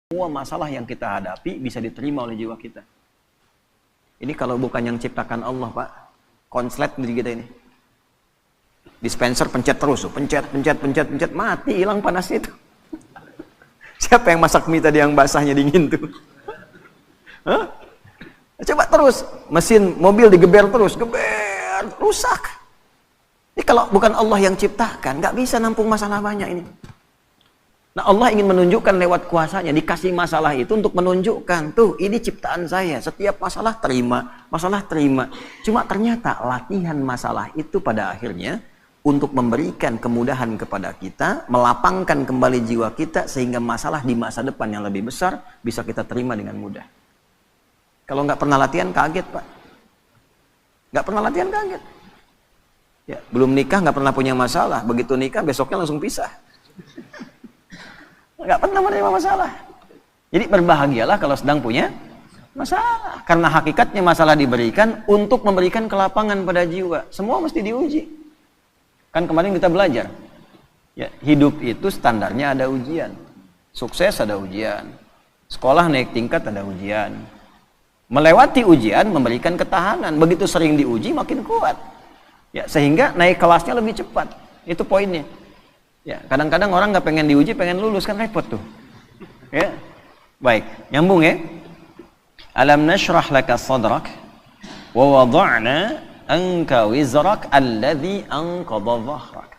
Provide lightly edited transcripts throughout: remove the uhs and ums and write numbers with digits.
semua masalah yang kita hadapi bisa diterima oleh jiwa kita. Ini kalau bukan yang ciptakan Allah, Pak. Konslet di kita ini. Dispenser pencet terus, pencet, mati, hilang panasnya itu. Siapa yang masak mie tadi yang basahnya dingin tuh? Hah? Coba terus, mesin mobil digeber terus, geber, rusak. Ini kalau bukan Allah yang ciptakan, nggak bisa nampung masalah banyak ini. Nah, Allah ingin menunjukkan lewat kuasanya, dikasih masalah itu untuk menunjukkan, tuh ini ciptaan saya, setiap masalah terima. Cuma ternyata latihan masalah itu pada akhirnya untuk memberikan kemudahan kepada kita, melapangkan kembali jiwa kita sehingga masalah di masa depan yang lebih besar bisa kita terima dengan mudah. Kalau nggak pernah latihan kaget, Pak. Nggak pernah latihan kaget. Ya, belum nikah nggak pernah punya masalah, begitu nikah besoknya langsung pisah. Nggak pernah menerima masalah. Jadi berbahagialah kalau sedang punya masalah. Karena hakikatnya masalah diberikan untuk memberikan kelapangan pada jiwa. Semua mesti diuji. Kan kemarin kita belajar. Ya, hidup itu standarnya ada ujian. Sukses ada ujian. Sekolah naik tingkat ada ujian. Melewati ujian memberikan ketahanan. Begitu sering diuji makin kuat. Ya, sehingga naik kelasnya lebih cepat. Itu poinnya. Ya, kadang-kadang orang nggak pengen diuji, pengen lulus, kan repot tuh. Ya, baik, nyambung ya. Alam nashrah laka sadrak, wa wada'na anka wizrak alladhi anqadha dhahrak.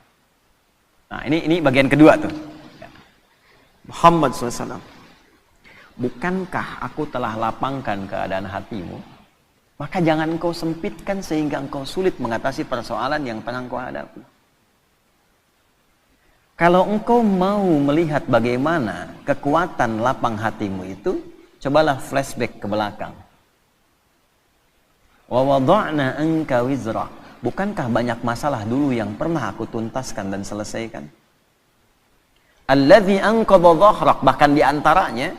Nah, ini bagian kedua tuh. Muhammad SAW, bukankah aku telah lapangkan keadaan hatimu? Maka jangan engkau sempitkan sehingga engkau sulit mengatasi persoalan yang tengah engkau hadapi. Kalau engkau mau melihat bagaimana kekuatan lapang hatimu itu, cobalah flashback ke belakang. Wa wada'na anka wizrak. Bukankah banyak masalah dulu yang pernah aku tuntaskan dan selesaikan? Alladzi anqadha dhahrak, bahkan diantaranya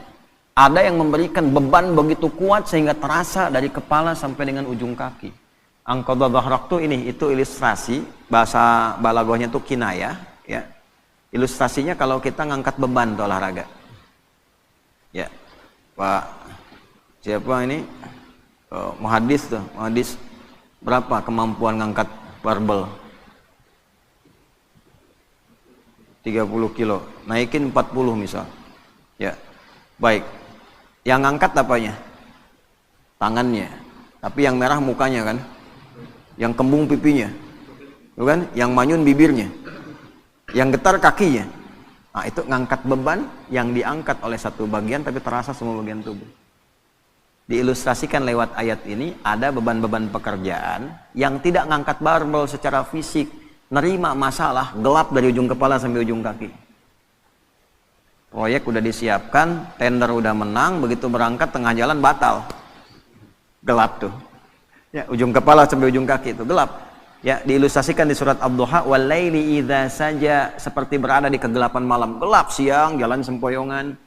ada yang memberikan beban begitu kuat sehingga terasa dari kepala sampai dengan ujung kaki. Anqadha dhahrak tuh itu ilustrasi, bahasa balaghahnya tuh kinayah, ya. Ilustrasinya kalau kita ngangkat beban tuh olahraga. Ya, Pak, siapa ini? Muhadis tuh, muhadis berapa kemampuan ngangkat barbel? 30 kilo, naikin 40 misal. Ya, baik. Yang ngangkat apanya? Tangannya. Tapi yang merah mukanya kan? Yang kembung pipinya. Bukan? Yang manyun bibirnya. Yang getar kakinya. Nah, itu ngangkat beban yang diangkat oleh satu bagian tapi terasa semua bagian tubuh. Diilustrasikan lewat ayat ini, ada beban-beban pekerjaan yang tidak ngangkat barbel secara fisik, nerima masalah gelap dari ujung kepala sampai ujung kaki. Proyek udah disiapkan, tender udah menang, begitu berangkat tengah jalan batal. Gelap tuh. Ya, ujung kepala sampai ujung kaki itu gelap. Ya, diilustrasikan di surat Ad-Duha, walaili idza saja, seperti berada di kegelapan malam. Gelap siang, jalan sempoyongan.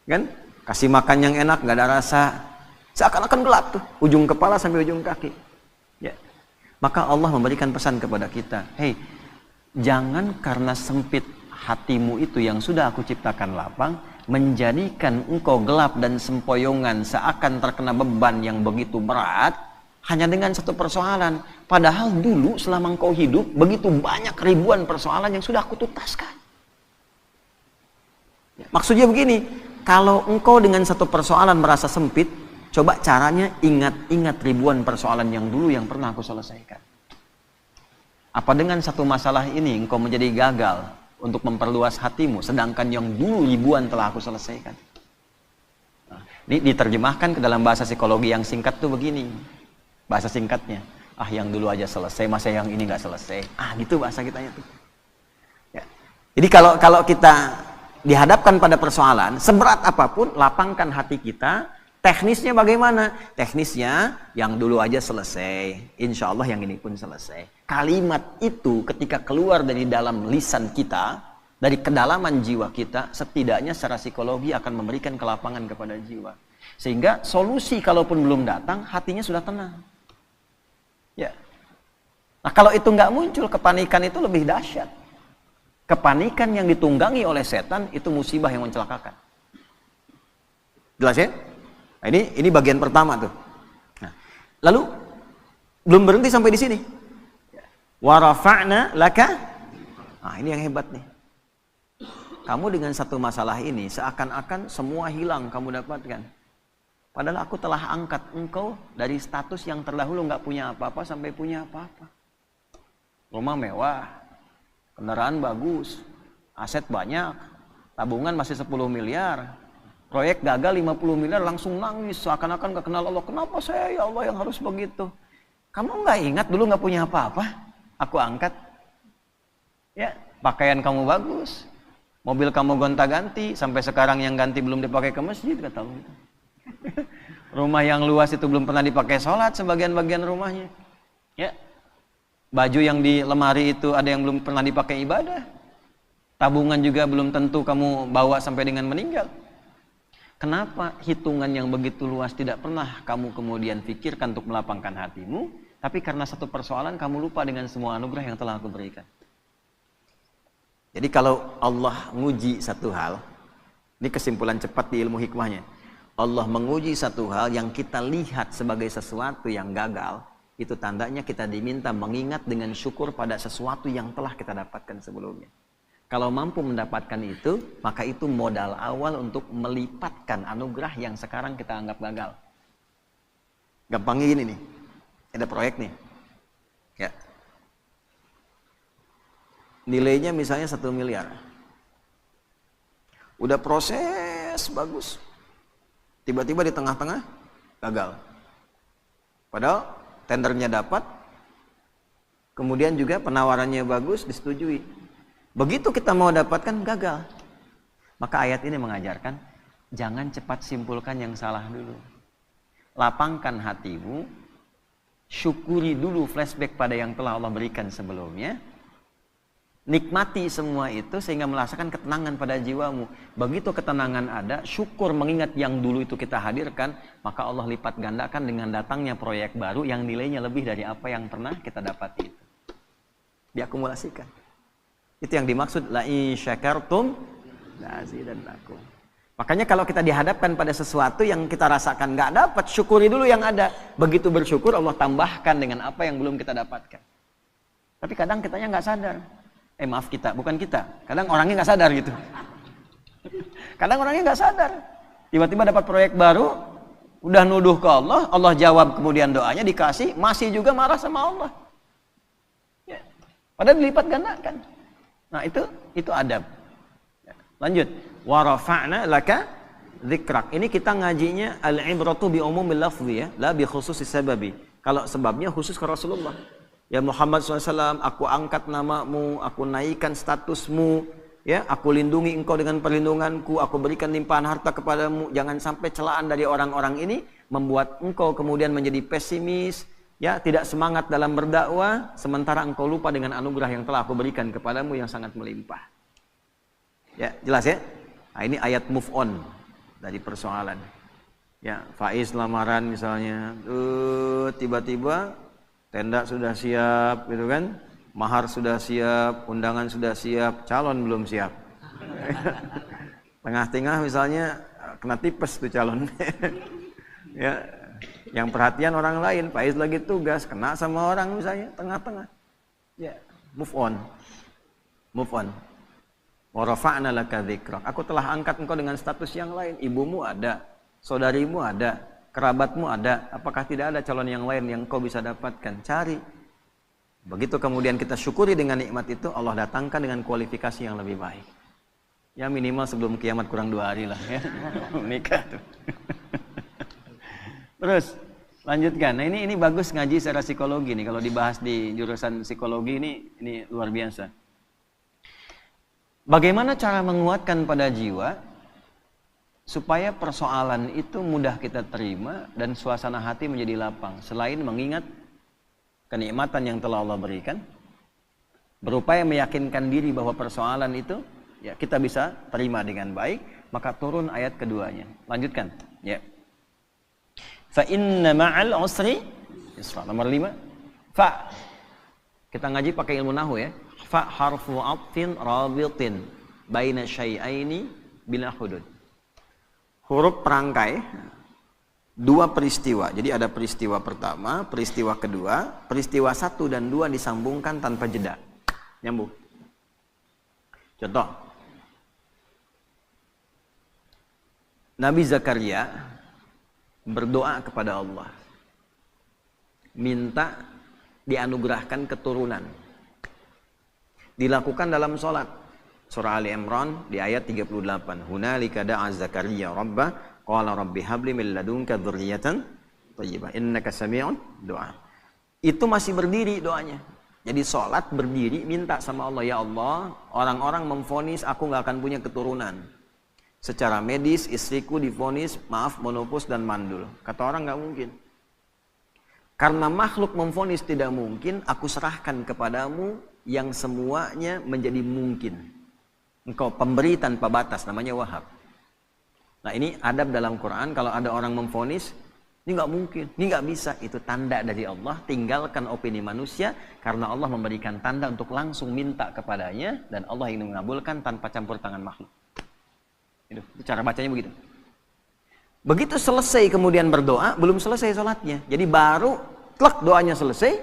Kan? Kasih makan yang enak, nggak ada rasa. Seakan-akan gelap tuh, ujung kepala sampai ujung kaki. Ya. Maka Allah memberikan pesan kepada kita, "Hei, jangan karena sempit hatimu itu yang sudah aku ciptakan lapang, menjadikan engkau gelap dan sempoyongan seakan terkena beban yang begitu berat, hanya dengan satu persoalan. Padahal dulu selama engkau hidup, begitu banyak ribuan persoalan yang sudah aku tuntaskan." Ya, maksudnya begini, kalau engkau dengan satu persoalan merasa sempit, coba caranya ingat-ingat ribuan persoalan yang dulu yang pernah aku selesaikan. Apa dengan satu masalah ini engkau menjadi gagal untuk memperluas hatimu, sedangkan yang dulu ribuan telah aku selesaikan? Nah, ini diterjemahkan ke dalam bahasa psikologi yang singkat tuh begini. Bahasa singkatnya, yang dulu aja selesai, masa yang ini nggak selesai. Gitu bahasa kitanya tuh. Ya. Jadi kalau kita dihadapkan pada persoalan, seberat apapun, lapangkan hati kita. Teknisnya bagaimana? Teknisnya, yang dulu aja selesai, insya Allah yang ini pun selesai. Kalimat itu ketika keluar dari dalam lisan kita, dari kedalaman jiwa kita, setidaknya secara psikologi akan memberikan kelapangan kepada jiwa. Sehingga solusi kalaupun belum datang, hatinya sudah tenang. Ya. Nah, kalau itu nggak muncul, kepanikan itu lebih dahsyat. Kepanikan yang ditunggangi oleh setan itu musibah yang mencelakakan. Jelas ya? Nah, ini bagian pertama tuh. Nah, lalu belum berhenti sampai di sini. Wa rafa'na laka. Nah, ini yang hebat nih. Kamu dengan satu masalah ini seakan-akan semua hilang kamu dapatkan. Padahal aku telah angkat engkau dari status yang terdahulu nggak punya apa-apa sampai punya apa-apa. Rumah mewah, kendaraan bagus, aset banyak, tabungan masih 10 miliar. Proyek gagal 50 miliar langsung nangis seakan-akan gak kenal Allah. Kenapa saya ya Allah yang harus begitu? Kamu nggak ingat dulu nggak punya apa-apa? Aku angkat. Ya, pakaian kamu bagus. Mobil kamu gonta-ganti. Sampai sekarang yang ganti belum dipakai ke masjid, kata Allah. Rumah yang luas itu belum pernah dipakai sholat sebagian-bagian rumahnya. Ya. Baju yang di lemari itu ada yang belum pernah dipakai ibadah. Tabungan juga belum tentu kamu bawa sampai dengan meninggal. Kenapa hitungan yang begitu luas tidak pernah kamu kemudian pikirkan untuk melapangkan hatimu, tapi karena satu persoalan kamu lupa dengan semua anugerah yang telah aku berikan. Jadi kalau Allah nguji satu hal, ini kesimpulan cepat di ilmu hikmahnya. Allah menguji satu hal yang kita lihat sebagai sesuatu yang gagal, itu tandanya kita diminta mengingat dengan syukur pada sesuatu yang telah kita dapatkan sebelumnya. Kalau mampu mendapatkan itu, maka itu modal awal untuk melipatkan anugerah yang sekarang kita anggap gagal. Gampangnya gini nih, ada proyek nih, ya. Nilainya misalnya 1 miliar. Udah proses bagus, tiba-tiba di tengah-tengah gagal. Padahal tendernya dapat, kemudian juga penawarannya bagus, disetujui. Begitu kita mau dapatkan, gagal. Maka ayat ini mengajarkan, jangan cepat simpulkan yang salah dulu. Lapangkan hatimu, syukuri dulu, flashback pada yang telah Allah berikan sebelumnya. Nikmati semua itu sehingga merasakan ketenangan pada jiwamu. Begitu ketenangan ada, syukur mengingat yang dulu itu kita hadirkan, maka Allah lipat gandakan dengan datangnya proyek baru yang nilainya lebih dari apa yang pernah kita dapati itu. Diakumulasikan. Itu yang dimaksud la in syakartum la azidannakum. Makanya kalau kita dihadapkan pada sesuatu yang kita rasakan nggak dapat, syukuri dulu yang ada. Begitu bersyukur Allah tambahkan dengan apa yang belum kita dapatkan. Tapi kadang kitanya nggak sadar. Maaf kita, bukan kita. Kadang orangnya nggak sadar gitu. Kadang orangnya nggak sadar. Tiba-tiba dapat proyek baru, udah nuduh ke Allah, Allah jawab kemudian doanya dikasih, masih juga marah sama Allah. Ya. Padahal dilipat gandakan. Nah itu adab. Lanjut. Wa rafa'na laka dzikrak. Ini kita ngajinya al-ibratu bi umumil lafzi ya, la bi khususis sababi. Kalau sebabnya khusus ke Rasulullah. Ya Muhammad SAW, aku angkat namamu, aku naikkan statusmu, ya, aku lindungi engkau dengan perlindunganku, aku berikan limpahan harta kepadamu. Jangan sampai celaan dari orang-orang ini membuat engkau kemudian menjadi pesimis, ya, tidak semangat dalam berdakwah, sementara engkau lupa dengan anugerah yang telah aku berikan kepadamu yang sangat melimpah. Ya, jelas ya? Nah, ini ayat move on dari persoalan. Ya, Faiz lamaran misalnya, tiba-tiba tenda sudah siap, gitu kan? Mahar sudah siap, undangan sudah siap, calon belum siap. Tengah-tengah misalnya kena tipes tuh calon. Ya, yang perhatian orang lain, Faiz lagi tugas, kena sama orang misalnya, tengah-tengah. Ya, move on. Move on. Wa rafa'na laka dzikrak. Aku telah angkat engkau dengan status yang lain. Ibumu ada, saudarimu ada, kerabatmu ada. Apakah tidak ada calon yang lain yang kau bisa dapatkan? Cari. Begitu kemudian kita syukuri dengan nikmat itu, Allah datangkan dengan kualifikasi yang lebih baik. Ya minimal sebelum kiamat kurang 2 hari lah ya. Nikah tuh. Terus lanjutkan. Nah, ini bagus ngaji secara psikologi nih. Kalau dibahas di jurusan psikologi ini luar biasa. Bagaimana cara menguatkan pada jiwa supaya persoalan itu mudah kita terima dan suasana hati menjadi lapang, selain mengingat kenikmatan yang telah Allah berikan, berupaya meyakinkan diri bahwa persoalan itu ya kita bisa terima dengan baik, maka turun ayat keduanya. Lanjutkan ya. Fa inna ma'al usri yusra. Nomor 5. Fa. Kita ngaji pakai ilmu nahwu ya. Fa harfu 'atfin rabitin baina syai'aini bila hudud. huruf perangkai, dua peristiwa. Jadi ada peristiwa pertama, peristiwa kedua, peristiwa 1 dan 2 disambungkan tanpa jeda. Nyambung. Contoh. Nabi Zakaria berdoa kepada Allah. Minta dianugerahkan keturunan. Dilakukan dalam sholat. Surah Ali Imran di ayat 38. Hunalika da'a Zakaria rabbah qala rabbi habli min ladunka dzurriyyatan thayyibah innaka sami'un du'a. Itu masih berdiri doanya. Jadi sholat berdiri minta sama Allah, ya Allah, orang-orang memvonis aku nggak akan punya keturunan. Secara medis istriku divonis monopause dan mandul. Kata orang nggak mungkin. Karena makhluk memvonis tidak mungkin, aku serahkan kepadamu yang semuanya menjadi mungkin. Engkau pemberi tanpa batas, namanya Wahhab. Nah ini adab dalam Quran, kalau ada orang memvonis, ini nggak mungkin, ini nggak bisa, itu tanda dari Allah. Tinggalkan opini manusia, karena Allah memberikan tanda untuk langsung minta kepadanya, dan Allah ingin mengabulkan tanpa campur tangan makhluk. Itu cara bacanya begitu. Begitu selesai kemudian berdoa, belum selesai sholatnya. Jadi baru klak doanya selesai,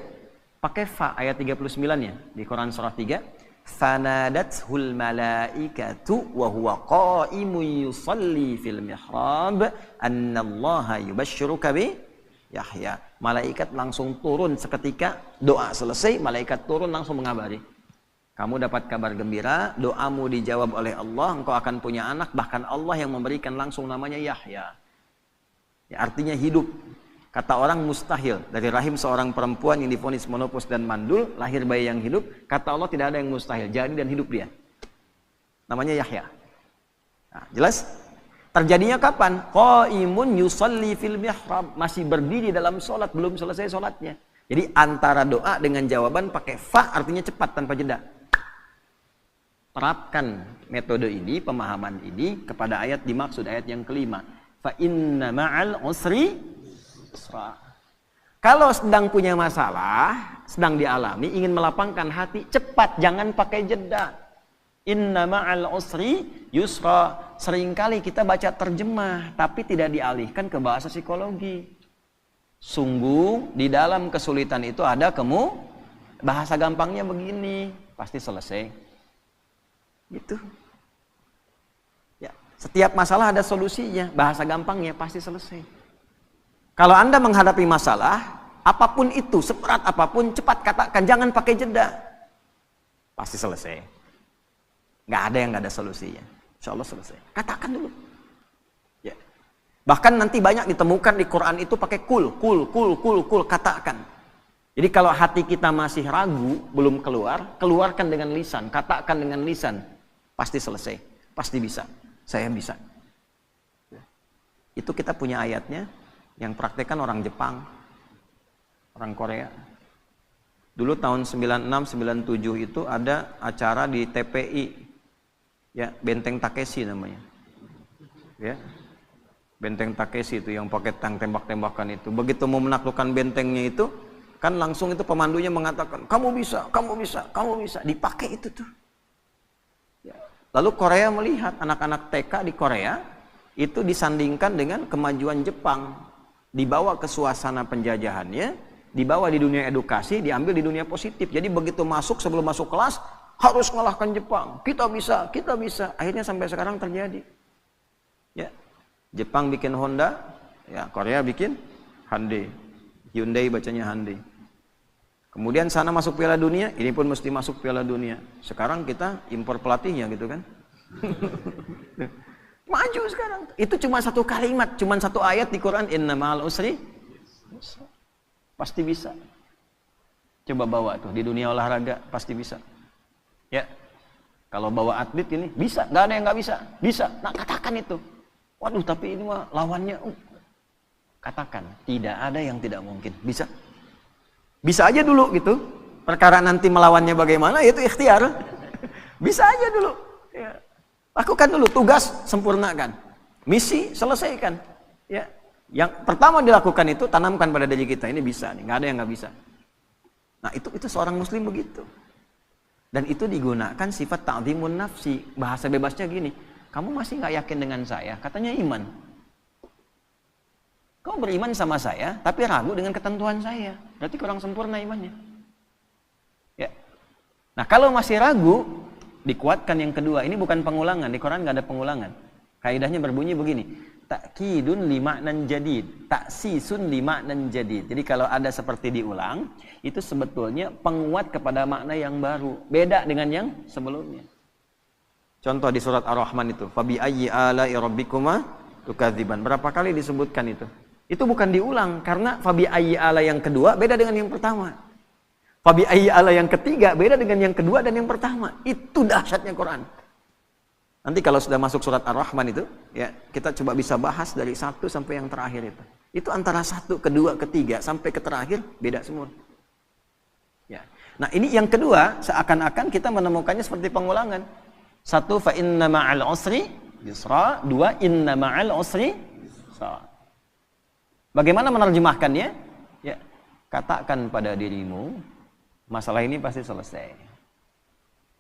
pakai fa ayat 39-nya di Quran surah 3. Fanadathul malaikatu wa huwa qa'imun yusalli fil mihrab annallaha yubashshiruka bi Yahya. Malaikat langsung turun seketika doa selesai, malaikat turun langsung mengabari. Kamu dapat kabar gembira, doamu dijawab oleh Allah, engkau akan punya anak, bahkan Allah yang memberikan langsung namanya Yahya. Ya, artinya hidup. Kata orang mustahil, dari rahim seorang perempuan yang divonis monopause dan mandul, lahir bayi yang hidup. Kata Allah tidak ada yang mustahil, jadi dan hidup dia. Namanya Yahya. Nah, jelas? Terjadinya kapan? Qaimun yusalli fil mihrab, masih berdiri dalam sholat, belum selesai sholatnya. Jadi antara doa dengan jawaban pakai fa, artinya cepat tanpa jeda. Terapkan metode ini, pemahaman ini kepada ayat dimaksud, ayat yang kelima. Fa inna ma'al usri. Kalau sedang punya masalah, sedang dialami, ingin melapangkan hati, cepat, jangan pakai jeda. Inna ma'al usri yusra. Seringkali kita baca terjemah, tapi tidak dialihkan ke bahasa psikologi. Sungguh, di dalam kesulitan itu ada bahasa gampangnya begini, pasti selesai. Gitu. Ya, setiap masalah ada solusinya, bahasa gampangnya pasti selesai. Kalau Anda menghadapi masalah, apapun itu, seberat apapun, cepat katakan, jangan pakai jeda. Pasti selesai. Nggak ada yang nggak ada solusinya. Insya Allah selesai. Katakan dulu. Ya. Bahkan nanti banyak ditemukan di Quran itu pakai kul, katakan. Jadi kalau hati kita masih ragu, belum keluar, keluarkan dengan lisan, katakan dengan lisan. Pasti selesai. Pasti bisa. Saya bisa. Ya. Itu kita punya ayatnya. Yang praktekkan orang Jepang, orang Korea. Dulu tahun 96-97 itu ada acara di TPI, ya Benteng Takeshi namanya, ya Benteng Takeshi itu yang pakai tank tembak-tembakan itu. Begitu mau menaklukkan bentengnya itu, kan langsung itu pemandunya mengatakan, kamu bisa, kamu bisa, kamu bisa. Dipakai itu tuh. Ya. Lalu Korea melihat anak-anak TK di Korea itu disandingkan dengan kemajuan Jepang. Dibawa ke suasana penjajahannya, dibawa di dunia edukasi, diambil di dunia positif. Jadi begitu masuk, sebelum masuk kelas, harus mengalahkan Jepang. Kita bisa, kita bisa. Akhirnya sampai sekarang terjadi. Ya, Jepang bikin Honda, ya Korea bikin Hyundai. Hyundai bacanya Hyundai. Kemudian sana masuk Piala Dunia, ini pun mesti masuk Piala Dunia. Sekarang kita impor pelatihnya gitu kan. Maju sekarang. Itu cuma satu kalimat, cuma satu ayat di Quran. Inna ma'al usri. Pasti bisa. Coba bawa tuh di dunia olahraga, pasti bisa. Ya. Kalau bawa atlet ini bisa, nggak ada yang nggak bisa. Bisa. Nah katakan itu. Waduh, tapi ini mah lawannya. Katakan, tidak ada yang tidak mungkin. Bisa. Bisa aja dulu gitu. Perkara nanti melawannya bagaimana, itu ikhtiar. Bisa aja dulu. Ya. Lakukan dulu, tugas sempurnakan, misi selesaikan. Ya, yang pertama dilakukan itu tanamkan pada diri kita, ini bisa nih, nggak ada yang nggak bisa. Nah itu seorang muslim begitu. Dan itu digunakan sifat ta'zimun nafsi. Bahasa bebasnya gini, kamu masih nggak yakin dengan saya? Katanya iman. Kau beriman sama saya, tapi ragu dengan ketentuan saya. Berarti kurang sempurna imannya. Ya. Nah, kalau masih ragu, dikuatkan yang kedua. Ini bukan pengulangan, di Quran nggak ada pengulangan. Kaidahnya berbunyi begini. Takkidun limaknan jadid, taksisun limaknan jadid. Jadi kalau ada seperti diulang, itu sebetulnya penguat kepada makna yang baru, beda dengan yang sebelumnya. Contoh di surat Ar-Rahman itu, fabi ayyi ala'i rabbikuma tukadziban. Berapa kali disebutkan itu? Itu bukan diulang, karena fabi ayyi ala yang kedua beda dengan yang pertama. Fabi ayyi ala yang ketiga beda dengan yang kedua dan yang pertama. Itu dahsyatnya Quran. Nanti kalau sudah masuk surat Ar-Rahman itu, ya kita coba bisa bahas dari satu sampai yang terakhir itu. Itu antara satu, kedua, ketiga sampai ke terakhir beda semua. Ya. Nah ini yang kedua, seakan-akan kita menemukannya seperti pengulangan. Satu, fa inna ma'al usri yusra. Dua, inna ma'al usri yusra. Bagaimana menerjemahkannya? Ya, katakan pada dirimu, masalah ini pasti selesai.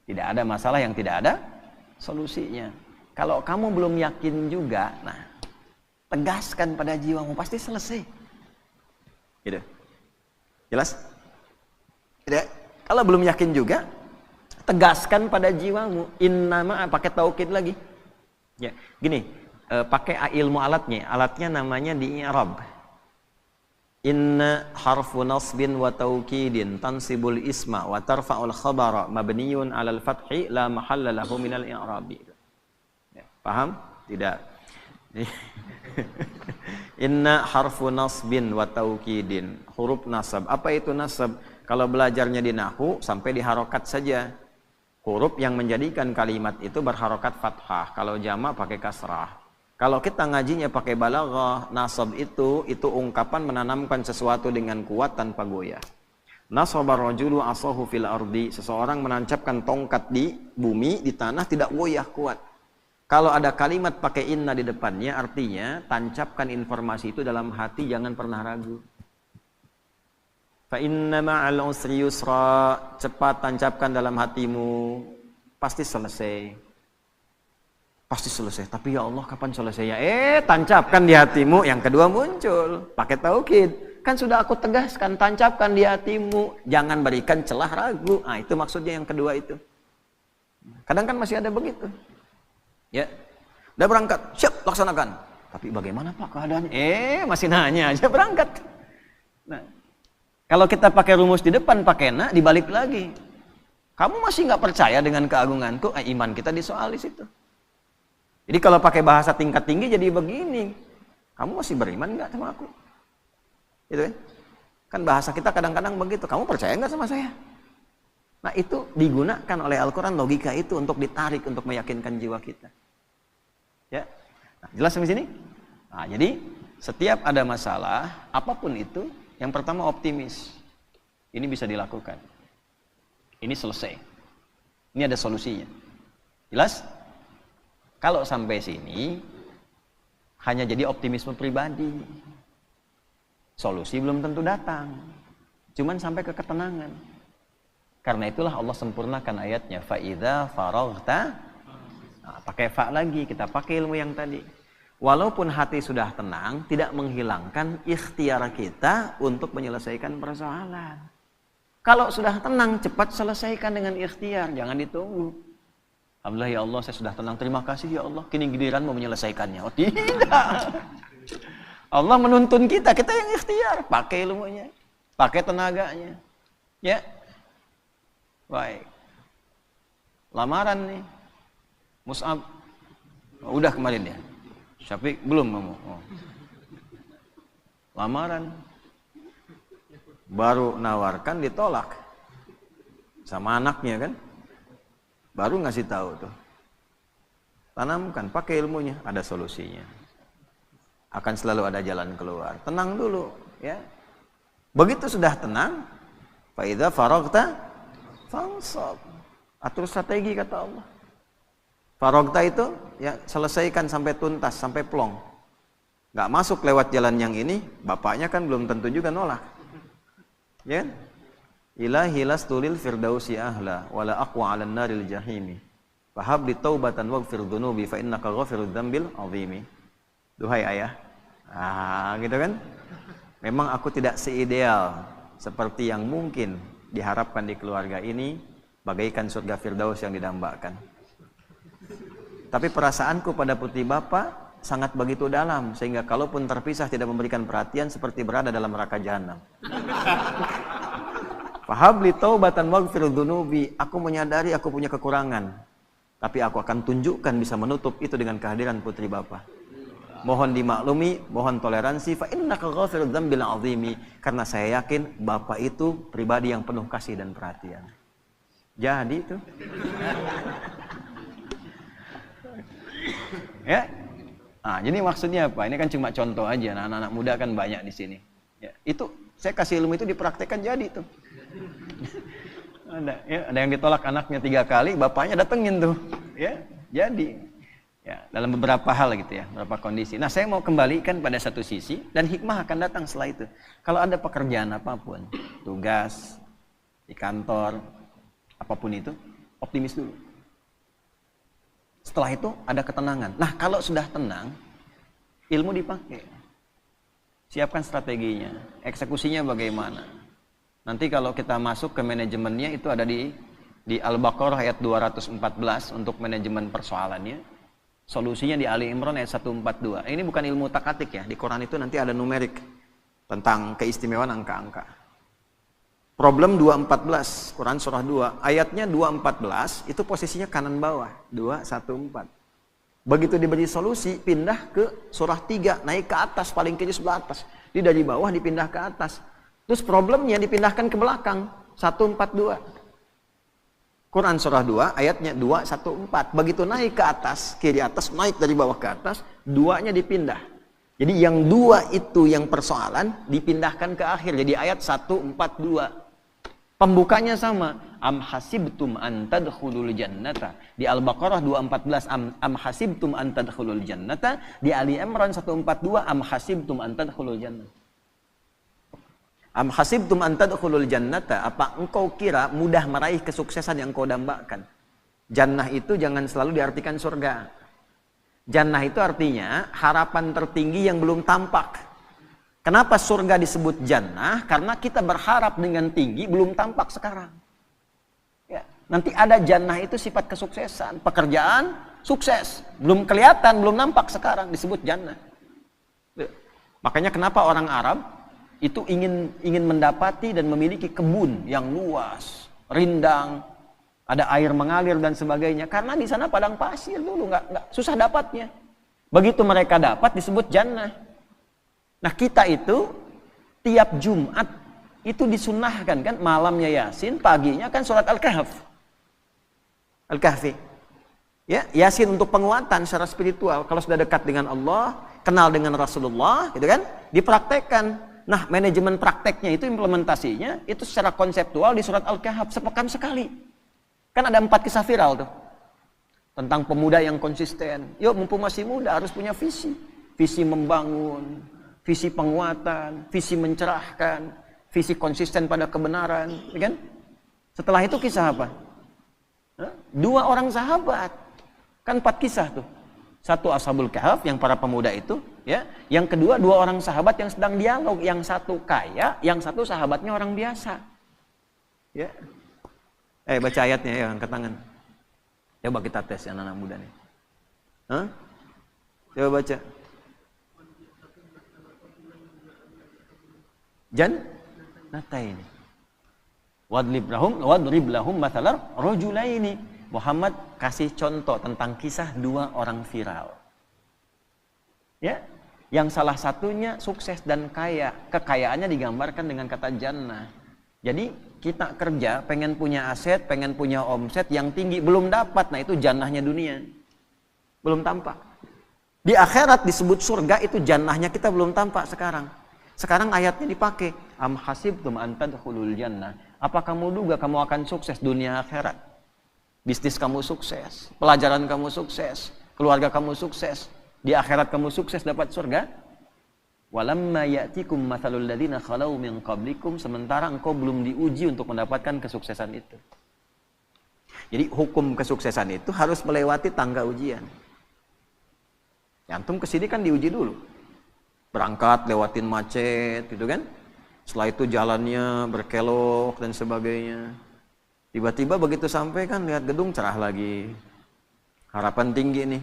Tidak ada masalah yang tidak ada solusinya. Kalau kamu belum yakin juga, nah, tegaskan pada jiwamu, pasti selesai. Gitu. Jelas? Tidak. Kalau belum yakin juga, tegaskan pada jiwamu. Innama, pakai taukid lagi. Ya, gini, pakai ilmu alatnya. Alatnya namanya di i'rab. Inna harfu nasbin wa taukidin tansibul isma wa tarfa'ul khabara mabniyun 'alal fathi la mahalla lahu minal i'rabi. Ya, paham? Tidak. Inna harfu nasbin wa taukidin, huruf nasab. Apa itu nasab? Kalau belajarnya di nahwu sampai di harokat saja. Huruf yang menjadikan kalimat itu berharokat fathah. Kalau jamak pakai kasrah. Kalau kita ngajinya pakai balaghah, nasab itu ungkapan menanamkan sesuatu dengan kuat tanpa goyah. Nasabar rajulu asahu fil ardi, seseorang menancapkan tongkat di bumi, di tanah, tidak goyah, kuat. Kalau ada kalimat pakai inna di depannya, artinya tancapkan informasi itu dalam hati, jangan pernah ragu. Fa inna ma'al usri yusra, cepat tancapkan dalam hatimu, pasti selesai. Pasti selesai, tapi ya Allah kapan selesainya? Tancapkan di hatimu. Yang kedua muncul, pakai taukid. Kan sudah aku tegaskan, tancapkan di hatimu. Jangan berikan celah ragu. Nah itu maksudnya yang kedua itu. Kadang kan masih ada begitu. Ya, udah berangkat, siap laksanakan. Tapi bagaimana Pak keadaannya? Masih nanya aja berangkat. Nah, kalau kita pakai rumus di depan, pakai na, dibalik lagi. Kamu masih nggak percaya dengan keagunganku? Iman kita disoal di situ. Jadi kalau pakai bahasa tingkat tinggi jadi begini. Kamu masih beriman nggak sama aku? Gitu kan? Kan bahasa kita kadang-kadang begitu. Kamu percaya nggak sama saya? Nah itu digunakan oleh Al-Quran, logika itu untuk ditarik, untuk meyakinkan jiwa kita. Ya, nah, jelas sampai sini? Nah, jadi setiap ada masalah, apapun itu, yang pertama optimis. Ini bisa dilakukan. Ini selesai. Ini ada solusinya. Jelas? Kalau sampai sini, hanya jadi optimisme pribadi. Solusi belum tentu datang. Cuman sampai ke ketenangan. Karena itulah Allah sempurnakan ayatnya. Fa'idha faraghta. Nah, pakai fa lagi, kita pakai ilmu yang tadi. Walaupun hati sudah tenang, tidak menghilangkan ikhtiar kita untuk menyelesaikan persoalan. Kalau sudah tenang, cepat selesaikan dengan ikhtiar. Jangan ditunggu. Alhamdulillah ya Allah, saya sudah tenang. Terima kasih ya Allah. Kini giliran mau menyelesaikannya. Oh tidak. Allah menuntun kita yang ikhtiar. Pakai ilmunya. Pakai tenaganya. Ya. Baik. Lamaran nih. Mus'ab. Oh, udah kemarin ya. Syafiq belum ngomong. Oh. Lamaran. Baru nawarkan ditolak. Sama anaknya kan. Baru ngasih tahu tuh. Tanamkan, pakai ilmunya, ada solusinya. Akan selalu ada jalan keluar. Tenang dulu, ya. Begitu sudah tenang, fa idza faraghta fansab. Atur strategi kata Allah. Faraghta itu ya selesaikan sampai tuntas, sampai plong. Enggak masuk lewat jalan yang ini, bapaknya kan belum tentu juga nolak. Ya. Ilahi lastulil firdausi ahla wala aqwa 'alan naril jahimi fahab li taubatan waghfir dhunubi fa innaka ghafirudz dzambil azimi. Duhai ayah, Gitu kan. Memang aku tidak seideal seperti yang mungkin diharapkan di keluarga ini, bagaikan surga Firdaus yang didambakan. Tapi perasaanku pada putri bapak sangat begitu dalam, sehingga kalaupun terpisah tidak memberikan perhatian seperti berada dalam neraka jahanam. Fahabli taubatan waghfir dzunubi. Aku menyadari aku punya kekurangan, tapi aku akan tunjukkan bisa menutup itu dengan kehadiran putri bapak. Mohon dimaklumi, mohon toleransi. Fa innaka ghafirudz dzambil azimi. Karena saya yakin bapak itu pribadi yang penuh kasih dan perhatian. Jadi itu. Ya. Jadi maksudnya apa? Ini kan cuma contoh aja. Anak-anak muda kan banyak di sini. Ya, itu saya kasih ilmu itu dipraktekkan jadi tuh. Ada yang ditolak anaknya 3 kali, bapaknya datengin tuh. Ya, jadi. Ya, dalam beberapa hal gitu ya, beberapa kondisi. Nah, saya mau kembalikan pada satu sisi dan hikmah akan datang setelah itu. Kalau ada pekerjaan apapun, tugas di kantor, apapun itu, optimis dulu. Setelah itu ada ketenangan. Nah, kalau sudah tenang, ilmu dipakai. Siapkan strateginya, eksekusinya bagaimana. Nanti kalau kita masuk ke manajemennya itu ada di Al-Baqarah ayat 214 untuk manajemen persoalannya. Solusinya di Ali Imran ayat 142. Ini bukan ilmu takatik ya. Di Quran itu nanti ada numerik tentang keistimewaan angka-angka. Problem 214, Quran surah 2. Ayatnya 214, itu posisinya kanan bawah. 214. Begitu diberi solusi, pindah ke surah 3. Naik ke atas, paling kiri sebelah atas. Di dari bawah dipindah ke atas. Terus problemnya dipindahkan ke belakang. 142. Quran surah 2 ayatnya 214. Begitu naik ke atas, kiri atas, naik dari bawah ke atas, 2-nya dipindah. Jadi yang 2 itu yang persoalan dipindahkan ke akhir. Jadi ayat 142. Pembukanya sama. Am hasibtum an tadkhulul jannata. Di Al-Baqarah 214 am hasibtum an tadkhulul jannata. Di Ali Imran 142 am hasibtum an tadkhulul jannata. Am hasibtum an tadkhulul jannata, apa engkau kira mudah meraih kesuksesan yang engkau dambakan? Jannah itu jangan selalu diartikan surga. Jannah itu artinya harapan tertinggi yang belum tampak. Kenapa surga disebut jannah? Karena kita berharap dengan tinggi belum tampak sekarang. Ya, nanti ada jannah itu sifat kesuksesan, pekerjaan sukses, belum kelihatan, belum nampak sekarang disebut jannah. Ya. Makanya kenapa orang Arab itu ingin mendapati dan memiliki kebun yang luas, rindang, ada air mengalir dan sebagainya. Karena di sana padang pasir dulu, nggak susah dapatnya. Begitu mereka dapat disebut jannah. Nah kita itu tiap Jumat itu disunahkan kan, malamnya Yasin, paginya kan surat Al-Kahfi. Ya, Yasin untuk penguatan secara spiritual. Kalau sudah dekat dengan Allah, kenal dengan Rasulullah, gitu kan, dipraktekkan. Nah, manajemen prakteknya itu, implementasinya itu secara konseptual di surat Al-Kahf sepekan sekali. Kan ada 4 kisah viral tuh. Tentang pemuda yang konsisten. Yuk, mumpung masih muda harus punya visi. Visi membangun, visi penguatan, visi mencerahkan, visi konsisten pada kebenaran, ya kan? Setelah itu kisah apa? 2 orang sahabat. Kan 4 kisah tuh. 1 Ashabul Kahf yang para pemuda itu, ya. Yang kedua 2 orang sahabat yang sedang dialog, yang satu kaya, yang satu sahabatnya orang biasa. Ya. Baca ayatnya ya, angkat tangan. Coba kita tes ya anak-anak muda nih. Coba baca. Jannataini. Wadrib lahum mathalar rajulaini. Muhammad kasih contoh tentang kisah 2 orang viral. Ya, yang salah satunya sukses dan kaya. Kekayaannya digambarkan dengan kata jannah. Jadi kita kerja, pengen punya aset, pengen punya omset yang tinggi, belum dapat. Nah itu jannahnya dunia. Belum tampak. Di akhirat disebut surga, itu jannahnya kita belum tampak sekarang. Sekarang ayatnya dipakai. Am hasibtum an tadkhulul jannah. Apa kamu duga kamu akan sukses dunia akhirat? Bisnis kamu sukses, pelajaran kamu sukses, keluarga kamu sukses, di akhirat kamu sukses dapat surga. Walamma ya'tikum mathalul ladzina khalau min qablikum, sementara engkau belum diuji untuk mendapatkan kesuksesan itu. Jadi hukum kesuksesan itu harus melewati tangga ujian. Antum kesini kan diuji dulu. berangkat lewatin macet gitu kan. Setelah itu jalannya berkelok dan sebagainya. Tiba-tiba begitu sampai kan lihat gedung cerah lagi. Harapan tinggi nih.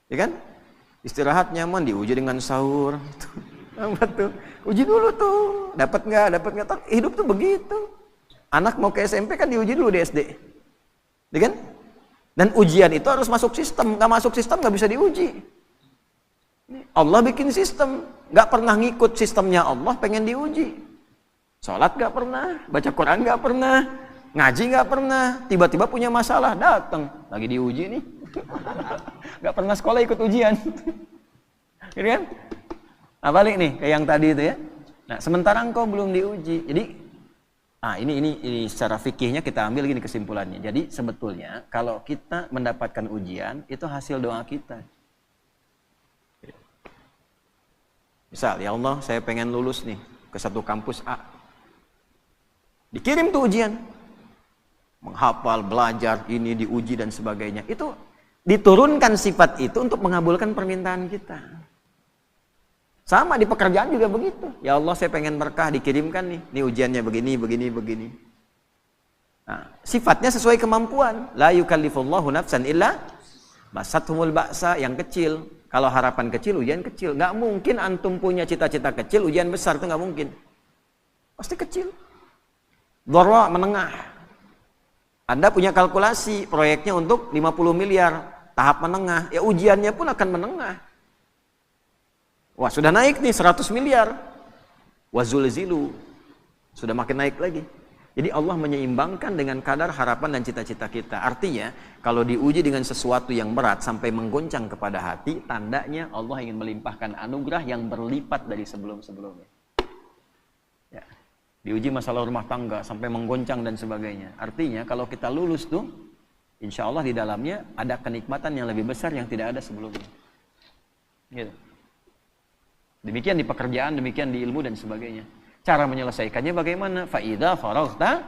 Ya kan? Istirahat nyaman diuji dengan sahur. Apa tuh? Uji dulu tuh. Dapat nggak? Hidup tuh begitu. Anak mau ke SMP kan diuji dulu di SD. Ya kan? Dan ujian itu harus masuk sistem. Nggak masuk sistem nggak bisa diuji. Allah bikin sistem. Nggak pernah ngikut sistemnya Allah, pengen diuji. Sholat nggak pernah, baca Quran nggak pernah, ngaji nggak pernah, tiba-tiba punya masalah, datang lagi diuji nih. Nggak pernah sekolah ikut ujian. Gitu kan? Nah, balik nih ke yang tadi itu ya. Nah, sementara engkau belum diuji. Jadi ini secara fikihnya kita ambil gini kesimpulannya. Jadi sebetulnya kalau kita mendapatkan ujian itu hasil doa kita. Misal, ya Allah, saya pengen lulus nih ke satu kampus A. Dikirim tuh ujian. Menghafal, belajar, ini diuji dan sebagainya. Itu diturunkan sifat itu untuk mengabulkan permintaan kita. Sama di pekerjaan juga begitu. Ya Allah, saya pengen berkah, dikirimkan nih. Ini ujiannya begini. Nah, sifatnya sesuai kemampuan. La yukallifullahu nafsan illa masathumul ba'sa, yang kecil. Kalau harapan kecil, ujian kecil. Nggak mungkin antum punya cita-cita kecil, ujian besar, itu nggak mungkin. Pasti kecil. Dharra, menengah. Anda punya kalkulasi, proyeknya untuk 50 miliar, tahap menengah. Ya ujiannya pun akan menengah. Wah, sudah naik nih 100 miliar. Wazulzilu. Sudah makin naik lagi. Jadi Allah menyeimbangkan dengan kadar harapan dan cita-cita kita. Artinya, kalau diuji dengan sesuatu yang berat sampai menggoncang kepada hati, tandanya Allah ingin melimpahkan anugerah yang berlipat dari sebelum-sebelumnya. Ya. Diuji masalah rumah tangga sampai menggoncang dan sebagainya. Artinya, kalau kita lulus tuh, insya Allah di dalamnya ada kenikmatan yang lebih besar yang tidak ada sebelumnya. Gitu. Demikian di pekerjaan, demikian di ilmu dan sebagainya. Cara menyelesaikannya bagaimana? Fa'idha faraghta,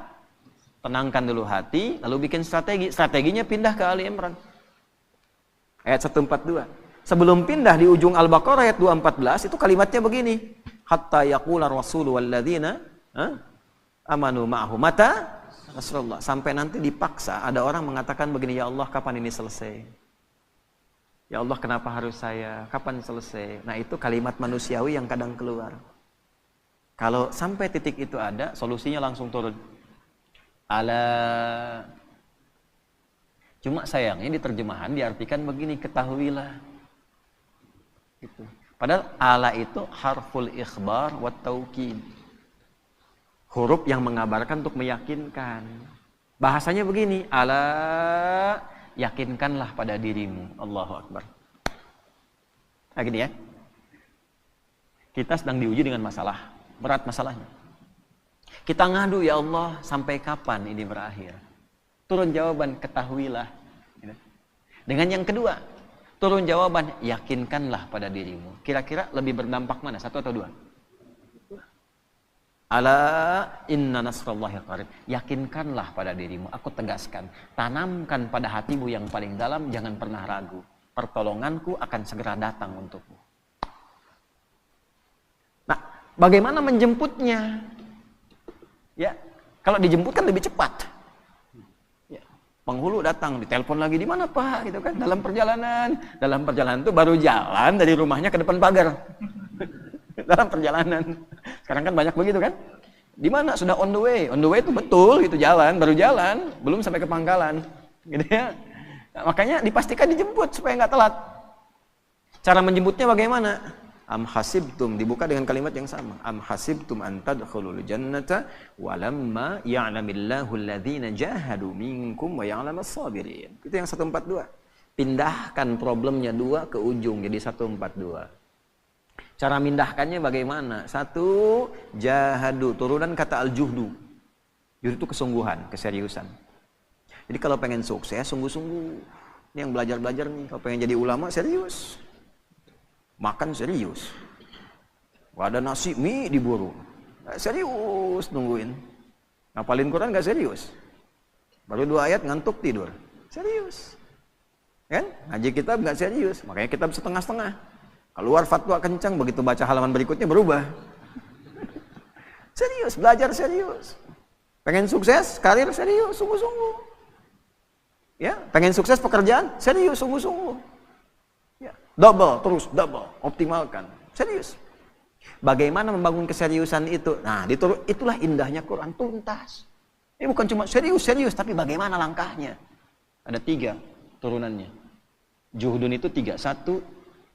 tenangkan dulu hati, lalu bikin strategi. Strateginya pindah ke Ali Imran. Ayat 142. Sebelum pindah di ujung Al-Baqarah ayat 214, itu kalimatnya begini. Hatta yaqula rasulu walladzina amanu ma'ahu mata Nasrullah. Sampai nanti dipaksa ada orang mengatakan begini, ya Allah, kapan ini selesai? Ya Allah, kenapa harus saya? Kapan selesai? Nah, itu kalimat manusiawi yang kadang keluar. Kalau sampai titik itu ada, solusinya langsung turun. Ala. Cuma sayangnya di terjemahan diartikan begini, ketahuilah. Gitu. Padahal ala itu harful ikhbar wa taukid. Huruf yang mengabarkan untuk meyakinkan. Bahasanya begini, ala, yakinkanlah pada dirimu. Allahu Akbar. Nah gini ya. Kita sedang diuji dengan masalah. Berat masalahnya. Kita ngadu, ya Allah, sampai kapan ini berakhir? Turun jawaban, ketahuilah. Dengan yang kedua, turun jawaban, yakinkanlah pada dirimu. Kira-kira lebih berdampak mana? Satu atau dua? Ala inna nasrallahi qarib. Yakinkanlah pada dirimu. Aku tegaskan, tanamkan pada hatimu yang paling dalam, jangan pernah ragu. Pertolonganku akan segera datang untukmu. Nah, bagaimana menjemputnya? Ya, kalau dijemput kan lebih cepat. Ya, penghulu datang, ditelepon lagi, di mana Pak? Gitu kan? Dalam perjalanan itu baru jalan dari rumahnya ke depan pagar. Dalam perjalanan. Sekarang kan banyak begitu kan? Di mana? Sudah on the way. On the way itu betul, itu jalan, baru jalan, belum sampai ke pangkalan. Gitu ya. Nah, makanya dipastikan dijemput supaya nggak telat. Cara menjemputnya bagaimana? Am hasibtum, dibuka dengan kalimat yang sama. Am hasibtum an tadkhulul jannata walamma ya'lamillahu alladhina jahadu minkum wa ya'lamas sabirin. Itu yang 142. Pindahkan problemnya 2 ke ujung jadi 142. Cara mindahkannya bagaimana? 1, jahadu, turunan kata al-juhdu. Juhdu itu kesungguhan, keseriusan. Jadi kalau pengen sukses, sungguh-sungguh. Ini yang belajar-belajar nih, kalau pengen jadi ulama, serius. Makan serius. Ada nasi, mie diburu. Serius nungguin. Ngapalin Quran gak serius. Baru 2 ayat ngantuk tidur. Serius. Kan? Ngaji kitab gak serius. Makanya kitab setengah-setengah. Keluar fatwa kencang, begitu baca halaman berikutnya berubah. Serius, belajar serius. Pengen sukses, karir serius, sungguh-sungguh. Ya, pengen sukses pekerjaan, serius, sungguh-sungguh. Ya, double, terus double, optimalkan, serius. Bagaimana membangun keseriusan itu? Nah, itulah indahnya Quran, tuntas. Ini bukan cuma serius, tapi bagaimana langkahnya? Ada 3 turunannya. Juhdun itu 3. 1,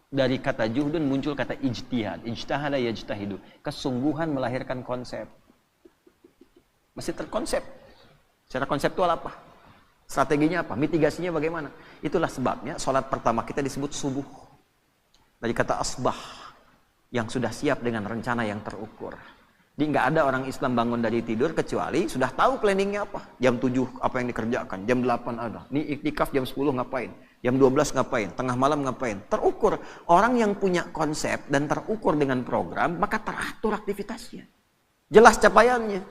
dari kata juhdun muncul kata ijtihad. Ijtahada yajtahidu. Kesungguhan melahirkan konsep. Mesti terkonsep. Secara konseptual apa? Strateginya apa? Mitigasinya bagaimana? Itulah sebabnya sholat pertama kita disebut subuh. Dari kata asbah. Yang sudah siap dengan rencana yang terukur. Jadi nggak ada orang Islam bangun dari tidur kecuali sudah tahu planningnya apa. Jam 7 apa yang dikerjakan, jam 8 ada. Ini iktikaf jam 10 ngapain, jam 12 ngapain, tengah malam ngapain. Terukur. Orang yang punya konsep dan terukur dengan program, maka teratur aktivitasnya. Jelas capaiannya.